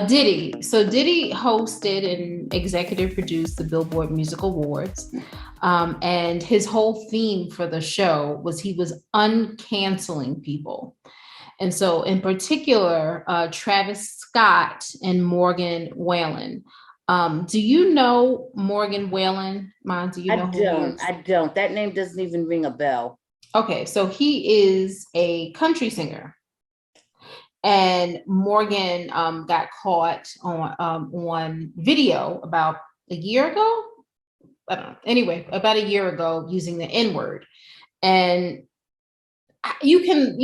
Diddy. So Diddy hosted and executive produced the Billboard Music Awards. And his whole theme for the show was he was uncanceling people. And so in particular, Travis Scott and Morgan Wallen. Do you know Morgan Wallen? Mom, do you know who he is? I don't. That name doesn't even ring a bell. Okay, so he is a country singer. And Morgan got caught on video about a year ago. I don't know. Anyway, about a year ago, using the N-word. And you can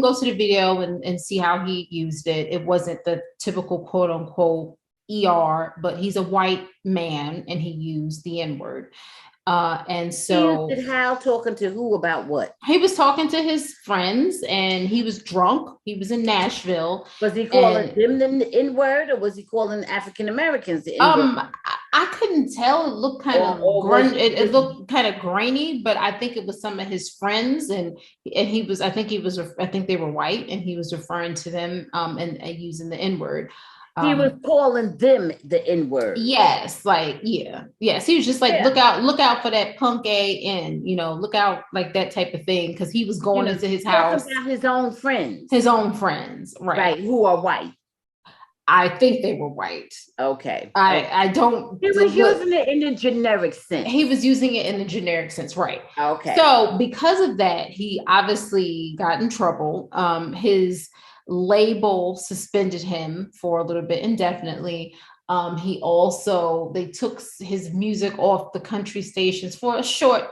go to the video and see how he used it. It wasn't the typical quote unquote ER, but he's a white man and he used the N-word. And so he used it how, talking to who about what? He was talking to his friends and he was drunk. He was in Nashville. Was he calling them the N-word or was he calling African Americans the N-word? I couldn't tell. It looked kind of it looked kind of grainy, but I think it was some of his friends and he was I think they were white and he was referring to them and using the N-word. He was calling them the N-word. Yes, like yes. He was just like, look out for that punk A-N, look out like that type of thing, because he was going into his house. About his own friends, right? Who are white. I think they were white. Okay. I don't. He was using it in the generic sense. He was using it in the generic sense, right? Okay. So because of that, he obviously got in trouble. His label suspended him for a little bit indefinitely. They took his music off the country stations for a short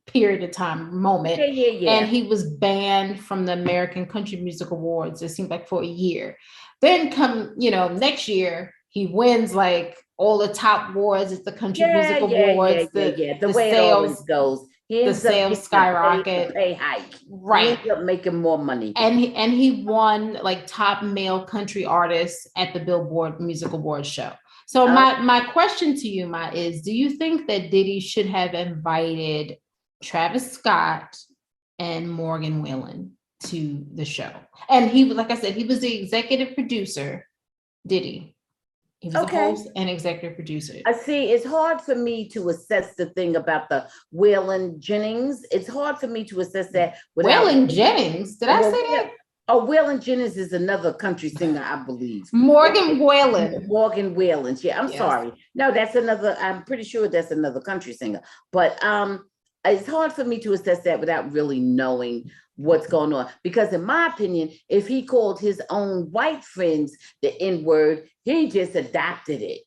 period of time moment. And he was banned from the American Country Music Awards, it seemed like, for a year. Then next year he wins like all the top awards at the Country Music Awards. The way it always goes. The sales skyrocket. Pay hike. Right. He ends up making more money. And he won like top male country artist at the Billboard Music Awards show. So my question to you, Ma, is do you think that Diddy should have invited Travis Scott and Morgan Wallen to the show? And he was, like I said, he was the executive producer, Diddy. He was a host and executive producer. I see. It's hard for me to assess the thing about the Waylon Jennings. It's hard for me to assess that. Waylon Jennings? Did I say that? Oh, Waylon Jennings is another country singer, I believe. Morgan Wallen. Morgan Wallen. Yeah, I'm sorry. No, that's another. I'm pretty sure that's another country singer. But it's hard for me to assess that without really knowing what's going on. Because in my opinion, if he called his own white friends the N-word, he just adopted it.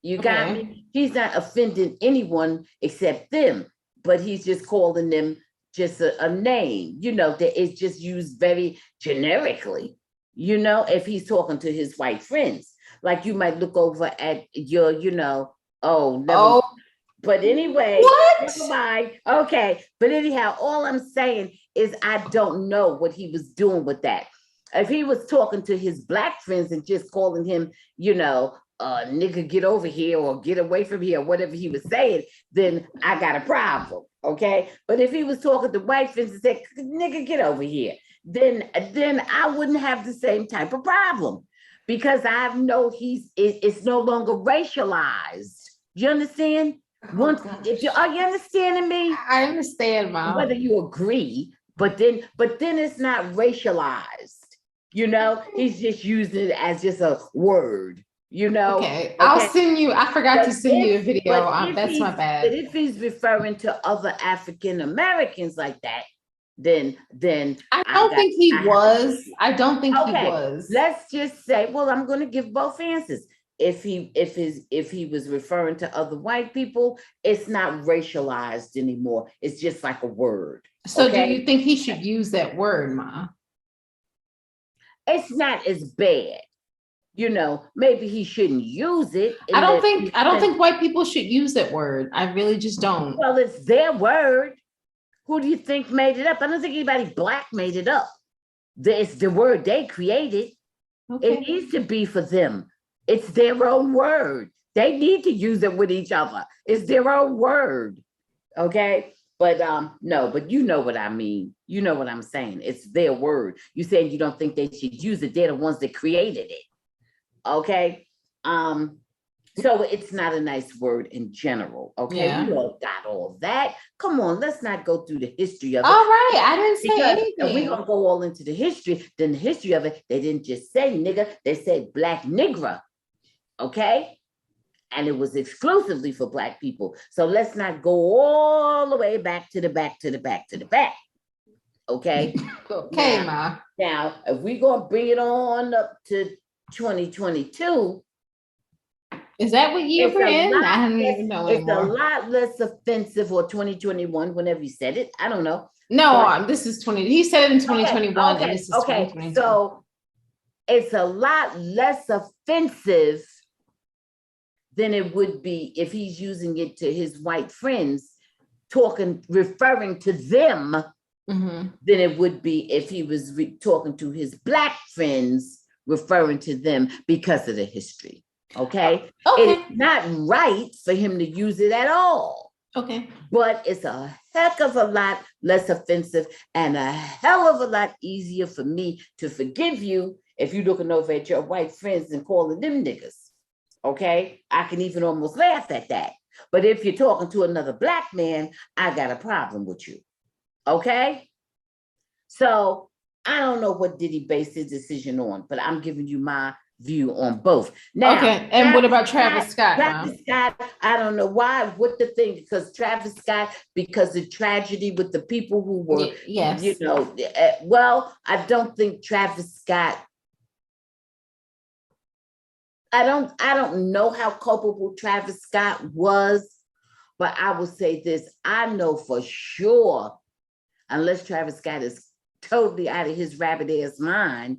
You got me? He's not offending anyone except them, but he's just calling them just a name, that is just used very generically, if he's talking to his white friends. Like you might look over at your, but anyway, never mind. Okay. But anyhow, all I'm saying is I don't know what he was doing with that. If he was talking to his black friends and just calling him, nigga, get over here or get away from here, or whatever he was saying, then I got a problem. Okay. But if he was talking to white friends and said, nigga, get over here, then I wouldn't have the same type of problem, because I know it's no longer racialized. You understand? Are you understanding me? I understand, Mom. Whether you agree, but then it's not racialized. He's just using it as just a word. Okay. I'll send you. I forgot to send you a video. That's my bad. But if he's referring to other African Americans like that, then I don't think he was. I don't think he was. Let's just say, well, I'm going to give both answers. If he was referring to other white people, it's not racialized anymore. It's just like a word. So do you think he should use that word, Ma? It's not as bad. Maybe he shouldn't use it. I don't think white people should use that word. I really just don't. Well, it's their word. Who do you think made it up? I don't think anybody black made it up. It's the word they created. Okay. It needs to be for them. It's their own word. They need to use it with each other. It's their own word. Okay. But no, but you know what I mean. You know what I'm saying. It's their word. You saying you don't think they should use it. They're the ones that created it. Okay. So it's not a nice word in general. Okay. Yeah. We all got all that. Come on, let's not go through the history of All it. right. I didn't say Because if we're anything. gonna go all into the history, then the history of it, they didn't just say nigga, they said black nigger. Okay. And it was exclusively for black people. So let's not go all the way back to the back to the back to the back. Okay. Okay, Ma. Now, if we're gonna bring it on up to 2022, Is that what year we're in? I don't even know it's a anymore. lot less offensive, or 2021, whenever he said it. I don't know. No, this is 20. He said it in 2021, Okay, and this is okay. 2022. So it's a lot less offensive than it would be if he's using it to his white friends, referring to them, than it would be if he was talking to his black friends, referring to them because of the history. Okay. It's not right for him to use it at all. Okay. But it's a heck of a lot less offensive and a hell of a lot easier for me to forgive you if you're looking over at your white friends and calling them niggas. Okay. I can even almost laugh at that. But if you're talking to another black man, I got a problem with you. Okay. So I don't know what Diddy based his decision on, but I'm giving you my view on both. Now, okay. And what about Travis Scott? Travis Scott, I don't know why, what the thing, because Travis Scott, because of tragedy with the people who were, yes, you know, well, I don't think Travis Scott, I don't know how culpable Travis Scott was, but I will say this, I know for sure, unless Travis Scott is totally out of his rabbit ass mind,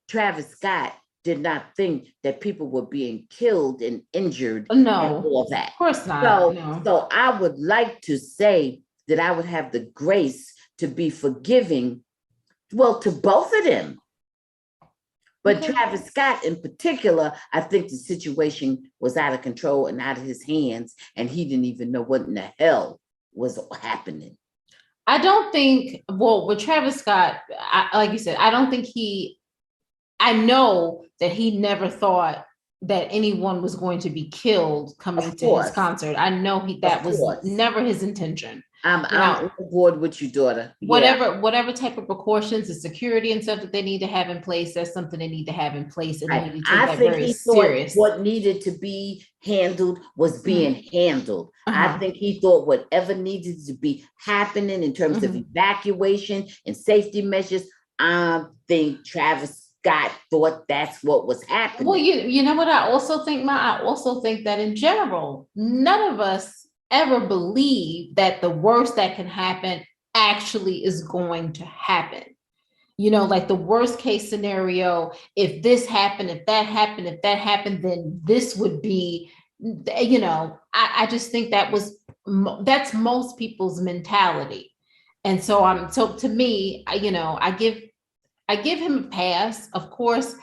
Travis Scott did not think that people were being killed and injured and all that. Of course not. So I would like to say that I would have the grace to be forgiving, well, to both of them. But Travis Scott in particular, I think the situation was out of control and out of his hands, and he didn't even know what in the hell was happening. I don't think, well, with Travis Scott, like you said, I don't think I know that he never thought that anyone was going to be killed coming to his concert. I know that was never his intention. I'm on board with you, daughter. Whatever type of precautions and security and stuff that they need to have in place, that's something they need to have in place, and they need to take that very serious. What needed to be handled was being handled. I think he thought whatever needed to be happening in terms of evacuation and safety measures, I think Travis Scott thought that's what was happening. Well, you know what I also think, Ma? I also think that in general, none of us ever believe that the worst that can happen actually is going to happen. You know, like the worst case scenario, if this happened, if that happened, then this would be, you know, I just think that's most people's mentality. And so to me, you know, I give him a pass. Of course,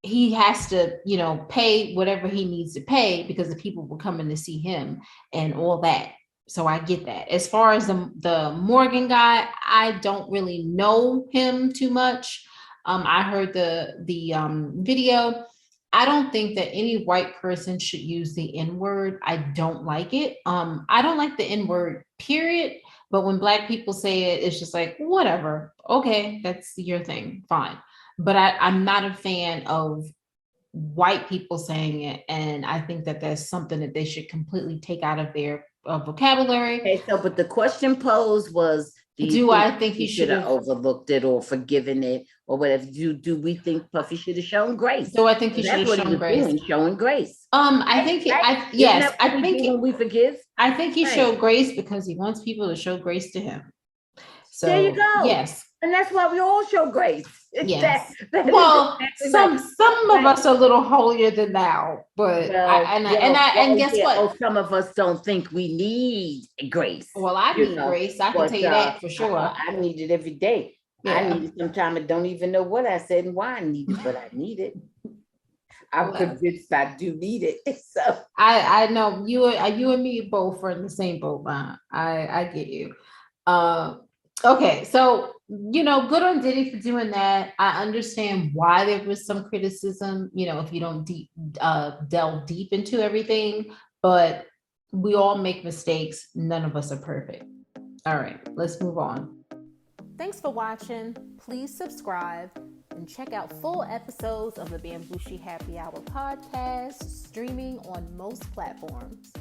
he has to, you know, pay whatever he needs to pay because the people were coming to see him and all that. So I get that. As far as the Morgan guy, I don't really know him too much. I heard the video. I don't think that any white person should use the N-word. I don't like it. I don't like the N-word, period. But when Black people say it, it's just like, whatever. Okay, that's your thing. Fine. But I'm not a fan of white people saying it. And I think that that's something that they should completely take out of their vocabulary. Okay, so, but the question posed was, I think he should have overlooked it or forgiven it or whatever? Do we think Puffy should have shown grace? So I think he should have shown grace. Showing grace. I think yes, I think when we forgive. I think he showed grace because he wants people to show grace to him. So there you go. Yes. And that's why we all show grace. Yes. Well, some of us are a little holier than thou, but guess what? Oh, some of us don't think we need grace. Well, I need grace. I can tell you that for sure. I need it every day. Yeah. I need it sometimes. I don't even know what I said and why I need it, but I need it. I'm convinced I do need it. So I know you and me both are in the same boat, man. I get you. Okay, so good on Diddy for doing that. I understand why there was some criticism, if you don't delve deep into everything, but we all make mistakes. None of us are perfect. All right, let's move on. Thanks for watching. Please subscribe and check out full episodes of the Bamgboshe Happy Hour podcast, streaming on most platforms.